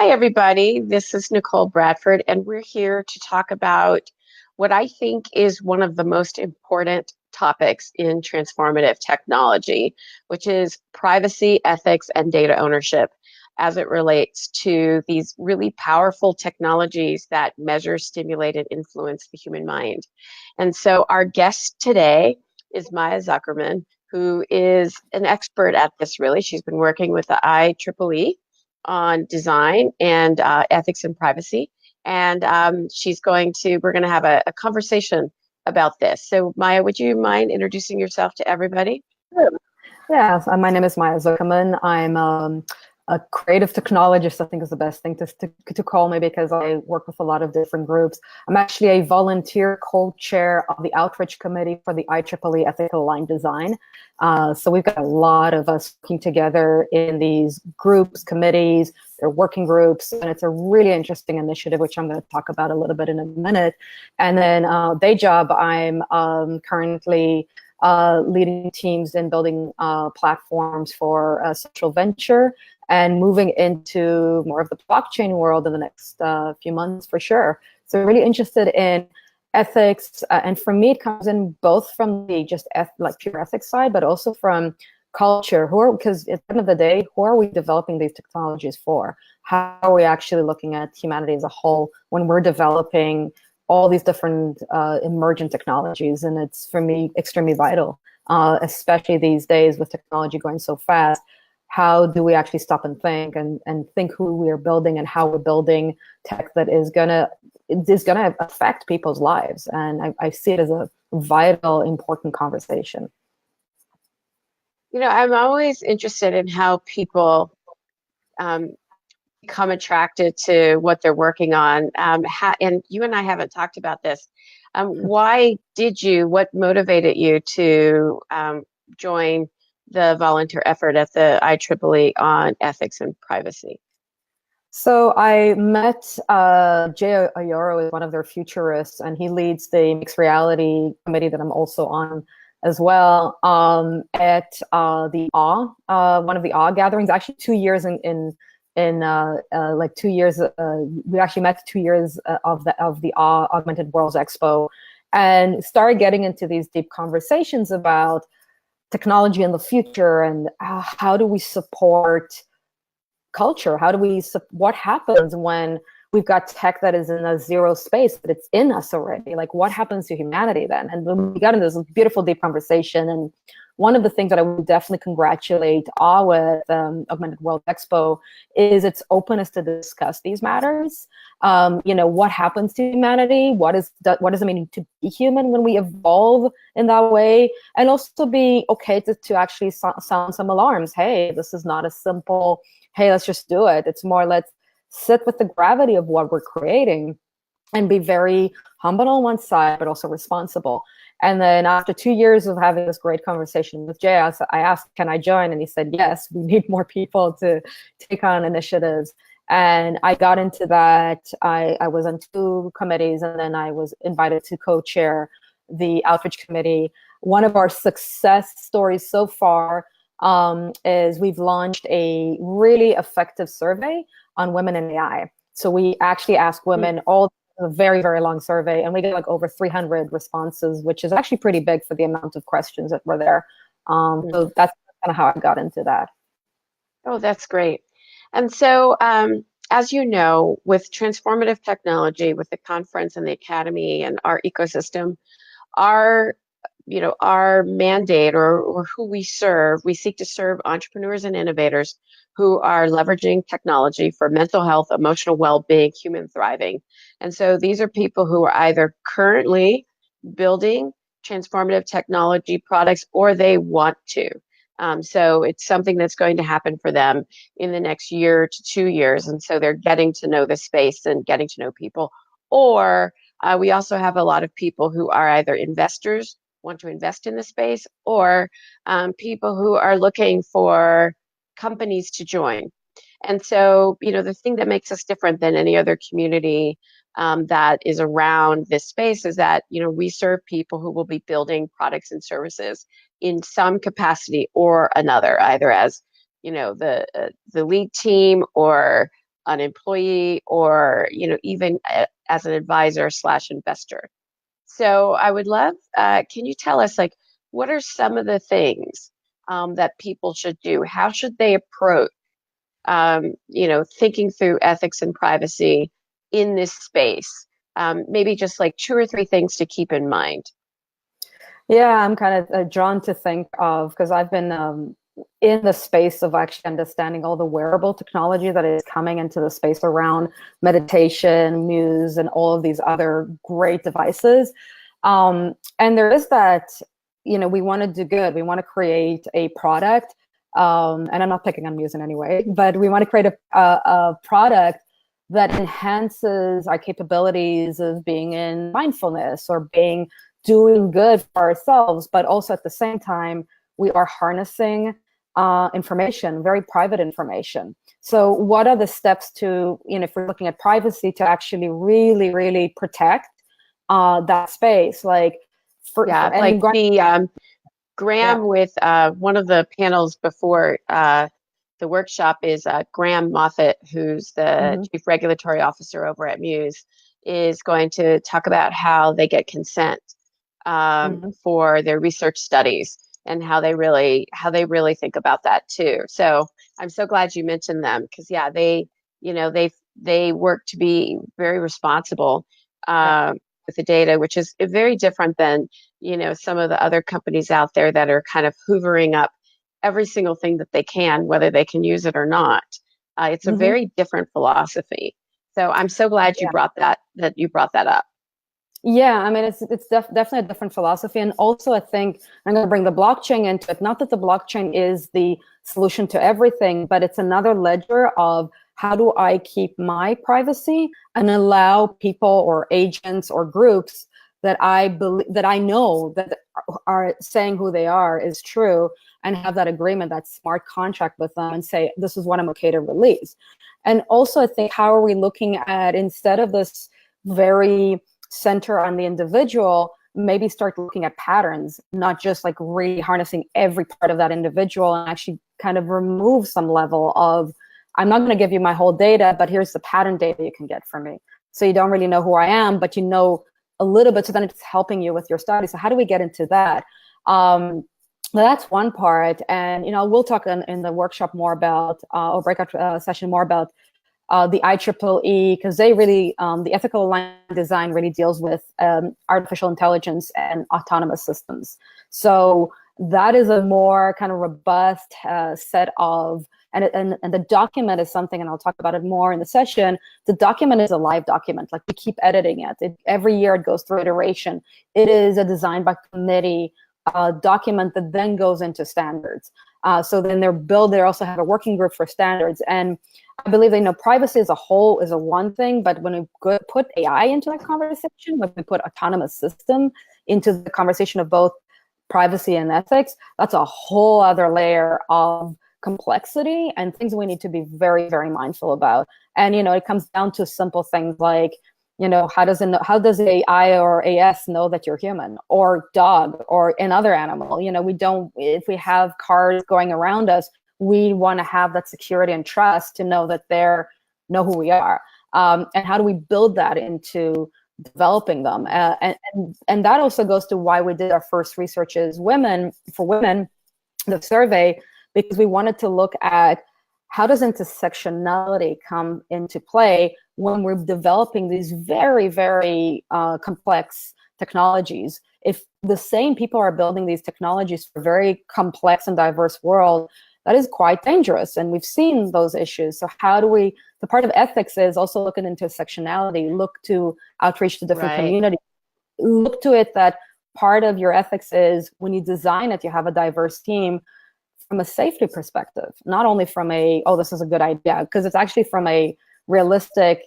Hi, everybody. This is Nicole Bradford, and we're here to talk about what I think is one of the most important topics in transformative technology, which is privacy, ethics, and data ownership as it relates to these really powerful technologies that measure, stimulate, and influence the human mind. And so our guest today is Maya Zuckerman, who is an expert at this, really. She's been working with the IEEE on design and ethics and privacy. And we're going to have a conversation about this. So Maya, would you mind introducing yourself to everybody? Sure. Yeah, my name is Maya Zuckerman. I'm a creative technologist, I think is the best thing to call me, because I work with a lot of different groups. I'm actually a volunteer co-chair of the outreach committee for the IEEE Ethical Aligned Design. So we've got a lot of us working together in these groups, committees, they're working groups, and it's a really interesting initiative, which I'm going to talk about a little bit in a minute. And then day job, I'm currently leading teams in building platforms for social venture and moving into more of the blockchain world in the next few months for sure. So really interested in ethics, and for me it comes in both from the just like pure ethics side, but also from culture. Because at the end of the day, who are we developing these technologies for? How are we actually looking at humanity as a whole when we're developing all these different emergent technologies? And it's, for me, extremely vital, especially these days with technology going so fast. How do we actually stop and think who we are building and how we're building tech that is gonna affect people's lives? And I see it as a vital, important conversation. You know, I'm always interested in how people become attracted to what they're working on. And you and I haven't talked about this. What motivated you to join the volunteer effort at the IEEE on ethics and privacy? So I met Jay Ayoro, is one of their futurists, and he leads the mixed reality committee that I'm also on as well, at the one of the gatherings, actually 2 years like 2 years, we actually met 2 years of the Augmented Worlds Expo, and started getting into these deep conversations about technology in the future and how do we support culture? What happens when we've got tech that is in a zero space, but it's in us already? Like, what happens to humanity then? And we got into this beautiful, deep conversation. And one of the things that I would definitely congratulate with Augmented World Expo is its openness to discuss these matters. What happens to humanity? What does it mean to be human when we evolve in that way? And also be okay to actually sound some alarms. Hey, this is not a simple, hey, let's just do it. It's more, let's sit with the gravity of what we're creating and be very humble on one side, but also responsible. And then after 2 years of having this great conversation with Jay, I asked, can I join? And he said, yes, we need more people to take on initiatives. And I got into that. I was on 2 committees, and then I was invited to co-chair the outreach committee. One of our success stories so far is we've launched a really effective survey on women in AI. So we actually ask women a very, very long survey, and we get like over 300 responses, which is actually pretty big for the amount of questions that were there. So that's kind of how I got into that. Oh, that's great. And so, as you know, with transformative technology, with the conference and the academy and our ecosystem, our mandate or who we serve, we seek to serve entrepreneurs and innovators who are leveraging technology for mental health, emotional well-being, human thriving. And so these are people who are either currently building transformative technology products or they want to. So it's something that's going to happen for them in the next year to 2 years. And so they're getting to know the space and getting to know people. Or we also have a lot of people who are either investors, want to invest in the space, or people who are looking for companies to join. And so, the thing that makes us different than any other community that is around this space is that, we serve people who will be building products and services in some capacity or another, either as, the lead team or an employee, or even as an advisor slash investor. So I would love, can you tell us, like, what are some of the things that people should do? How should they approach, thinking through ethics and privacy in this space? Maybe just like two or three things to keep in mind. Yeah, I'm kind of drawn to think of, because I've been in the space of actually understanding all the wearable technology that is coming into the space around meditation, Muse, and all of these other great devices. And there is that, we want to do good. We want to create a product. And I'm not picking on Muse in any way, but we want to create a product that enhances our capabilities of being in mindfulness or doing good for ourselves, but also at the same time, we are harnessing information, very private information. So what are the steps to, if we're looking at privacy, to actually really, really protect that space? Like, like the Graham with one of the panels before the workshop is Graham Moffat, who's the Chief Regulatory Officer over at Muse, is going to talk about how they get consent for their research studies, and how they really think about that too. So I'm so glad you mentioned them, because they work to be very responsible with the data, which is very different than some of the other companies out there that are kind of hoovering up every single thing that they can, whether they can use it or not. It's a very different philosophy. So I'm so glad you brought that up. Yeah, I mean, it's definitely a different philosophy. And also, I think I'm going to bring the blockchain into it. Not that the blockchain is the solution to everything, but it's another ledger of how do I keep my privacy and allow people or agents or groups that I believe, that I know that are saying who they are is true, and have that agreement, that smart contract with them, and say, this is what I'm okay to release. And also, I think, how are we looking at, instead of this very center on the individual, maybe start looking at patterns, not just like really harnessing every part of that individual, and actually kind of remove some level of, I'm not going to give you my whole data, but here's the pattern data you can get from me. So you don't really know who I am, but you know a little bit, so then it's helping you with your study. So how do we get into that? That's one part. And, we'll talk in the workshop more about, or breakout session more about the IEEE, because they really, the ethical aligned design really deals with artificial intelligence and autonomous systems. So that is a more kind of robust set of, and the document is something, and I'll talk about it more in the session. The document is a live document. Like, we keep editing it. Every year it goes through iteration. It is a design by committee document that then goes into standards. So then they also have a working group for standards. And I believe they know privacy as a whole is one thing, but when we put AI into that conversation, when we put autonomous system into the conversation of both privacy and ethics, that's a whole other layer of complexity and things we need to be very, very mindful about. And, it comes down to simple things like, how does AI or AS know that you're human or dog or another animal? If we have cars going around us, we want to have that security and trust to know that they know who we are. And how do we build that into developing them? And that also goes to why we did our first research as women, the survey, because we wanted to look at how does intersectionality come into play when we're developing these very, very complex technologies. If the same people are building these technologies for a very complex and diverse world, that is quite dangerous. And we've seen those issues. So the part of ethics is also looking into intersectionality, look to outreach to different communities, look to it that part of your ethics is, when you design it, you have a diverse team from a safety perspective, not only from this is a good idea, because it's actually from a realistic,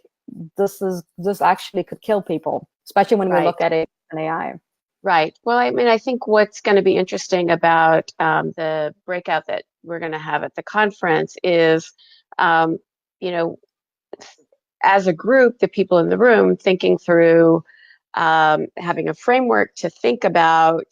this actually could kill people, especially when we look at it in AI. Right. Well, I mean, I think what's going to be interesting about the breakout that we're going to have at the conference is, as a group, the people in the room thinking through having a framework to think about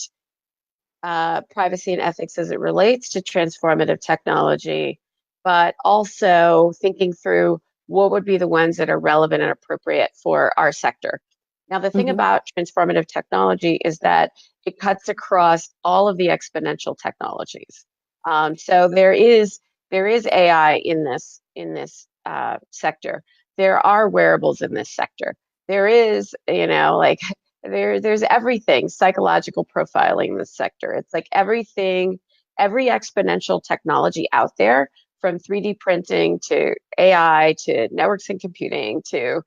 privacy and ethics as it relates to transformative technology, but also thinking through what would be the ones that are relevant and appropriate for our sector. Now, the thing Mm-hmm. about transformative technology is that it cuts across all of the exponential technologies. So there is AI in this sector. There are wearables in this sector. There is, like there's everything, psychological profiling in this sector. It's like everything, every exponential technology out there, from 3D printing to AI to networks and computing to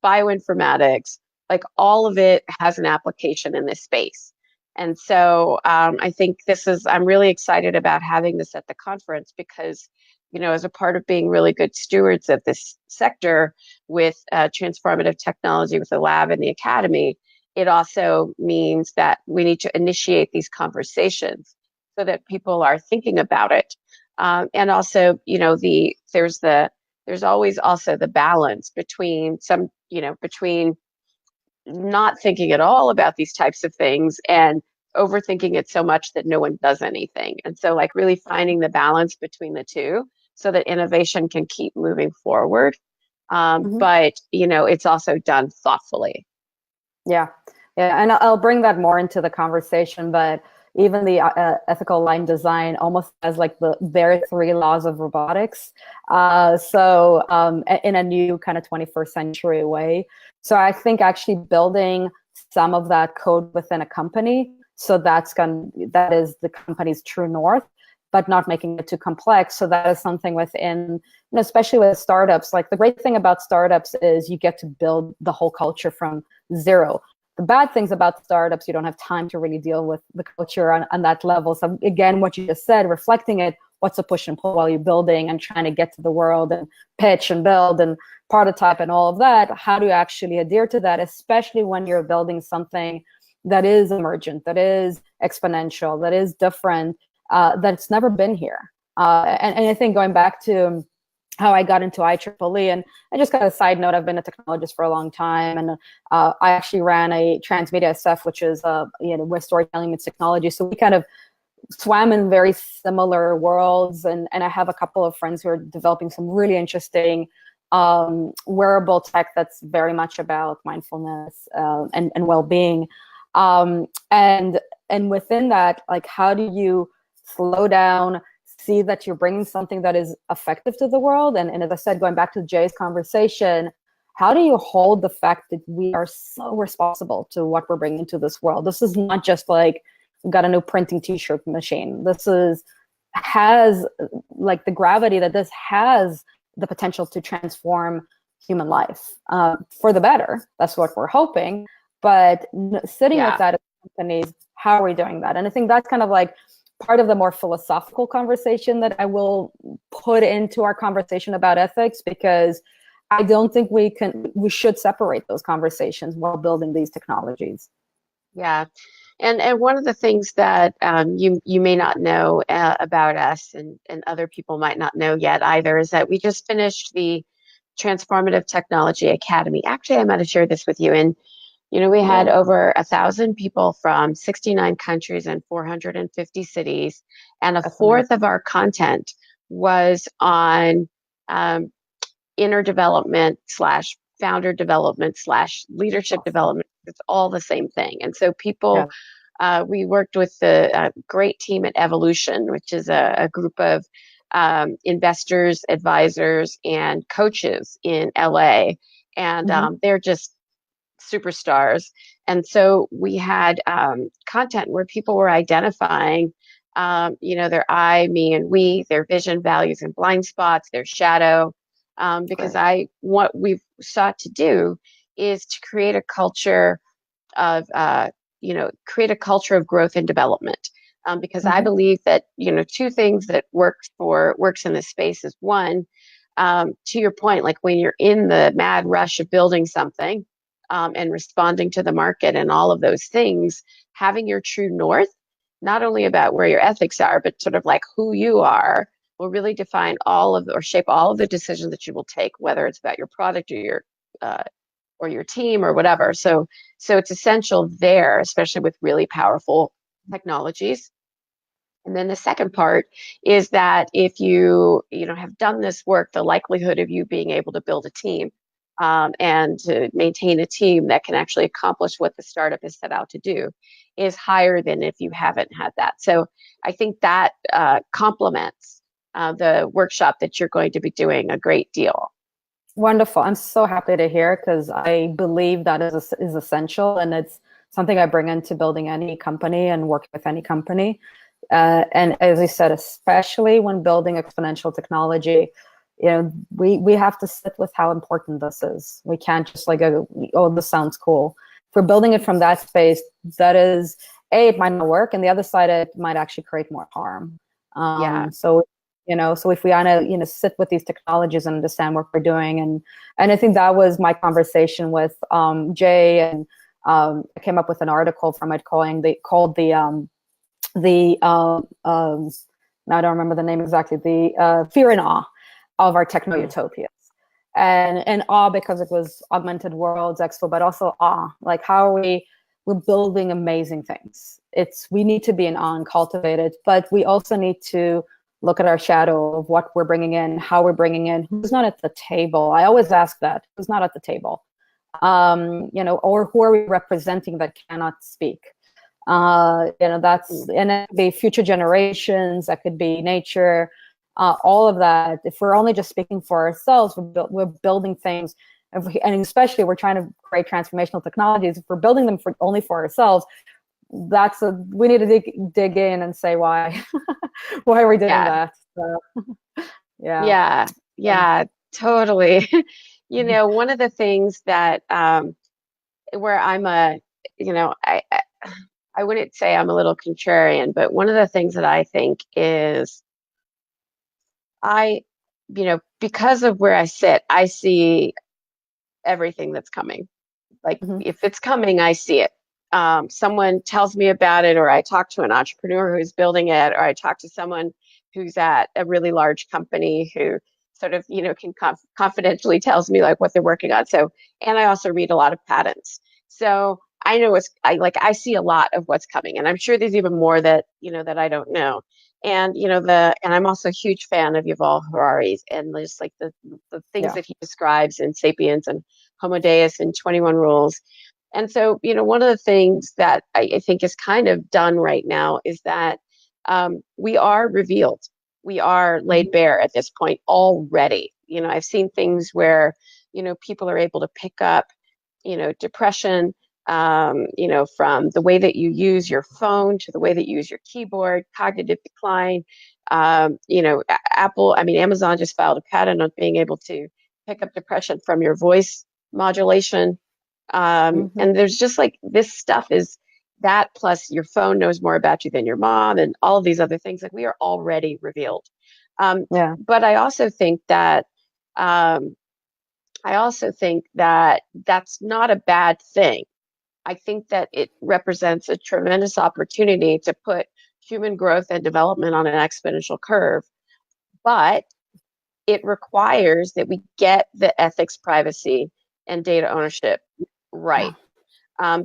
bioinformatics, like all of it has an application in this space. And so I think I'm really excited about having this at the conference because, as a part of being really good stewards of this sector with transformative technology with the lab and the academy, it also means that we need to initiate these conversations so that people are thinking about it. And also, there's always also the balance between between not thinking at all about these types of things and overthinking it so much that no one does anything. And so, like, really finding the balance between the two so that innovation can keep moving forward. Mm-hmm. But, it's also done thoughtfully. Yeah, yeah, and I'll bring that more into the conversation. But even the ethical aligned design almost has like their three laws of robotics. In a new kind of 21st century way. So I think actually building some of that code within a company, so that is the company's true north, but not making it too complex. So that is something within, especially with startups. Like, the great thing about startups is you get to build the whole culture from zero. The bad things about startups, you don't have time to really deal with the culture on that level. So again, what you just said, reflecting it, what's the push and pull while you're building and trying to get to the world and pitch and build and prototype and all of that? How do you actually adhere to that, especially when you're building something that is emergent, that is exponential, that is different, that's never been here? And I think going back to how I got into IEEE, and just got a side note, I've been a technologist for a long time, and I actually ran a transmedia SF, which is with storytelling meets technology. So we kind of swam in very similar worlds, and I have a couple of friends who are developing some really interesting wearable tech that's very much about mindfulness and well-being, and within that, like, how do you slow down, see that you're bringing something that is effective to the world, and as I said, going back to Jay's conversation, how do you hold the fact that we are so responsible to what we're bringing to this world? This is not just like, we've got a new printing t-shirt machine. This has like the gravity that this has the potential to transform human life for the better. That's what we're hoping. But sitting with that as companies, how are we doing that? And I think that's kind of like part of the more philosophical conversation that I will put into our conversation about ethics, because I don't think we should separate those conversations while building these technologies. Yeah. And one of the things that you may not know about us, and other people might not know yet either, is that we just finished the Transformative Technology Academy. Actually, I might have shared this with you. And we had over 1,000 people from 69 countries and 450 cities, and a fourth of our content was on inner development slash founder development slash leadership development. It's all the same thing. And so people, we worked with the great team at Evolution, which is a group of investors, advisors, and coaches in LA. And they're just superstars. And so we had content where people were identifying, their I, me, and we, their vision, values, and blind spots, their shadow. Because what we've sought to do is to create a culture of, growth and development. Because I believe that, two things that works in this space is, one, to your point, like when you're in the mad rush of building something, and responding to the market and all of those things, having your true north, not only about where your ethics are, but sort of like who you are, will really define or shape all of the decisions that you will take, whether it's about your product or your team or whatever. So it's essential there, especially with really powerful technologies. And then the second part is that if you have done this work, the likelihood of you being able to build a team and to maintain a team that can actually accomplish what the startup is set out to do is higher than if you haven't had that. So I think that complements the workshop that you're going to be doing a great deal. Wonderful. I'm so happy to hear, because I believe that is essential, and it's something I bring into building any company and working with any company. And as I said, especially when building exponential technology, we have to sit with how important this is. We can't just like go, oh, this sounds cool. If we're building it from that space, that is, it might not work, and the other side, it might actually create more harm. Yeah. So if we want to, sit with these technologies and understand what we're doing, and I think that was my conversation with Jay, and I came up with an article from it called now I don't remember the name exactly, the Fear and Awe of our techno-utopias. And awe because it was Augmented Worlds Expo, but also awe, like how are we're building amazing things. We need to be in awe and cultivate it, but we also need to look at our shadow of what we're bringing in, how we're bringing in, who's not at the table. I always ask that, who's not at the table? Or who are we representing that cannot speak? And it could be future generations, that could be nature, all of that. If we're only just speaking for ourselves, we're building things, and especially we're trying to create transformational technologies. If we're building them only for ourselves, we need to dig in and say why. Why are we doing that? So, yeah, totally. One of the things that where I'm I wouldn't say I'm a little contrarian, but one of the things that I think is because of where I sit, I see everything that's coming. Like if it's coming, I see it. Someone tells me about it, or I talk to an entrepreneur who's building it, or I talk to someone who's at a really large company who sort of, can confidentially tells me like what they're working on. So, and I also read a lot of patents. So I know I see a lot of what's coming, and I'm sure there's even more that, that I don't know. And, and I'm also a huge fan of Yuval Harari's and just like the things that he describes in Sapiens and Homo Deus and 21 Rules. And so, one of the things that I think is kind of done right now is that we are revealed. We are laid bare at this point already. I've seen things where, people are able to pick up, depression, from the way that you use your phone to the way that you use your keyboard, cognitive decline. Amazon just filed a patent on being able to pick up depression from your voice modulation. And there's just like this stuff is that plus your phone knows more about you than your mom and all of these other things. Like we are already revealed. But I also think that that's not a bad thing. I think that it represents a tremendous opportunity to put human growth and development on an exponential curve. But it requires that we get the ethics, privacy, and data ownership right.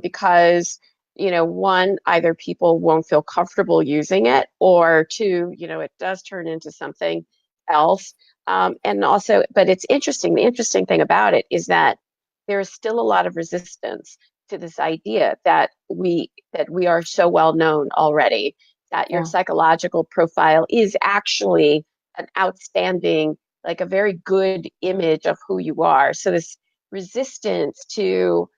Because, one, either people won't feel comfortable using it, or two, it does turn into something else. And also, but it's interesting. The interesting thing about it is that there is still a lot of resistance to this idea that we are so well known already, that your psychological profile is actually an outstanding, like a very good image of who you are. So this resistance to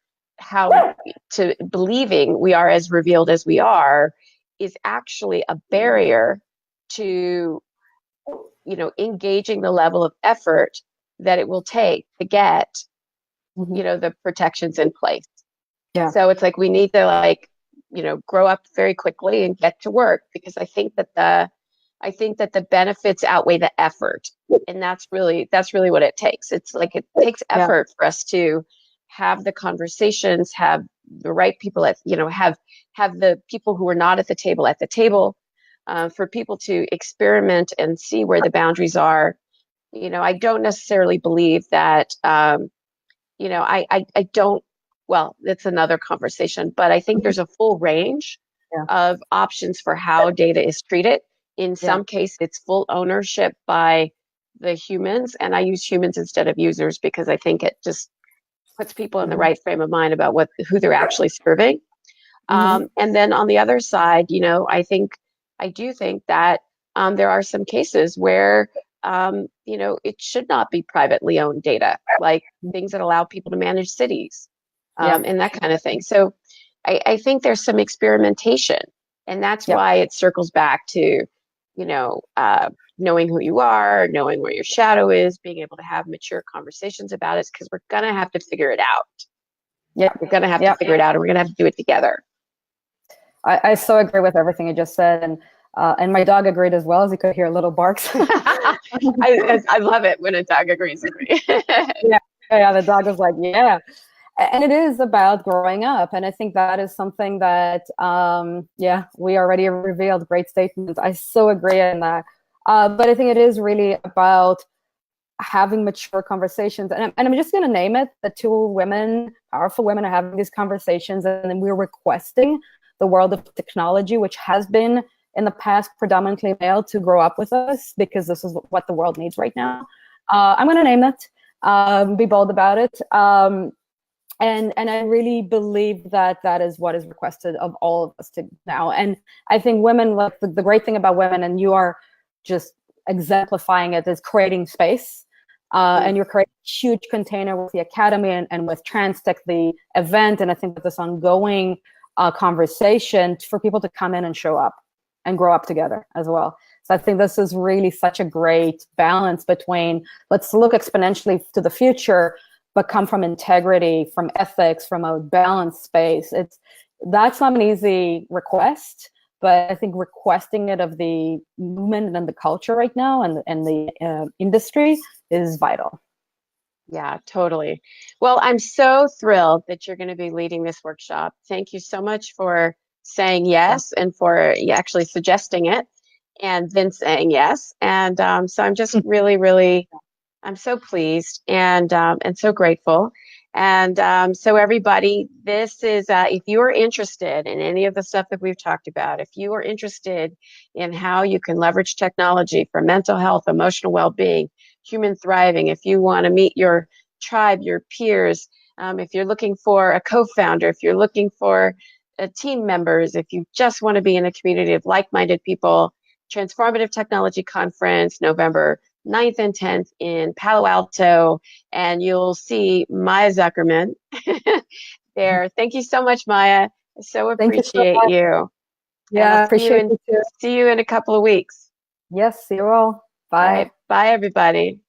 believing we are as revealed as we are is actually a barrier to engaging the level of effort that it will take to get the protections in place. So it's like we need to grow up very quickly and get to work, because I think that the benefits outweigh the effort, and that's really what it takes. It's like it takes effort for us to have the conversations, have the right people have the people who are not at the table, for people to experiment and see where the boundaries are. I don't necessarily believe that. I don't. Well, that's another conversation, but I think there's a full range of options for how data is treated. In Yeah. some cases, it's full ownership by the humans, and I use humans instead of users because I think it just puts people in the right frame of mind about who they're actually serving. And then on the other side, I do think that there are some cases where it should not be privately owned data, like things that allow people to manage cities, Yeah. and that kind of thing. So I think there's some experimentation, and that's Yeah. why it circles back to, knowing who you are, knowing where your shadow is, being able to have mature conversations about it, because we're going to have to figure it out. Yeah. We're going to have Yeah. to figure it out, and we're going to have to do it together. I so agree with everything you just said, and my dog agreed as well, as you could hear little barks. I love it when a dog agrees with me. Yeah, the dog was like, yeah. And it is about growing up. And I think that is something that, we already revealed. Great statements. I so agree on that. But I think it is really about having mature conversations. And I'm just going to name it. The two women, powerful women, are having these conversations. And then we're requesting the world of technology, which has been in the past predominantly male, to grow up with us, because this is what the world needs right now. I'm going to name it. Be bold about it. And I really believe that that is what is requested of all of us now. And I think women, like the great thing about women, and you are just exemplifying it, is creating space. And you're creating a huge container with the Academy and with TransTech, the event. And I think that this ongoing conversation for people to come in and show up and grow up together as well. So I think this is really such a great balance between, let's look exponentially to the future, but come from integrity, from ethics, from a balanced space. That's not an easy request, but I think requesting it of the movement and the culture right now, and the industry, is vital. Yeah, totally. Well, I'm so thrilled that you're going to be leading this workshop. Thank you so much for saying yes, and for actually suggesting it and then saying yes. And so I'm just really, really, I'm so pleased and so grateful. And so everybody, this is, if you are interested in any of the stuff that we've talked about, if you are interested in how you can leverage technology for mental health, emotional well-being, human thriving, if you want to meet your tribe, your peers, if you're looking for a co-founder, if you're looking for team members, if you just want to be in a community of like-minded people, Transformative Technology Conference, November 9th and 10th in Palo Alto, and you'll see Maya Zuckerman there. Thank you so much, Maya. I so Thank you so appreciate much. you. Yeah, And I I'll appreciate you too. see you in a couple of weeks. Yes, see you all. All Bye. right. Bye, everybody.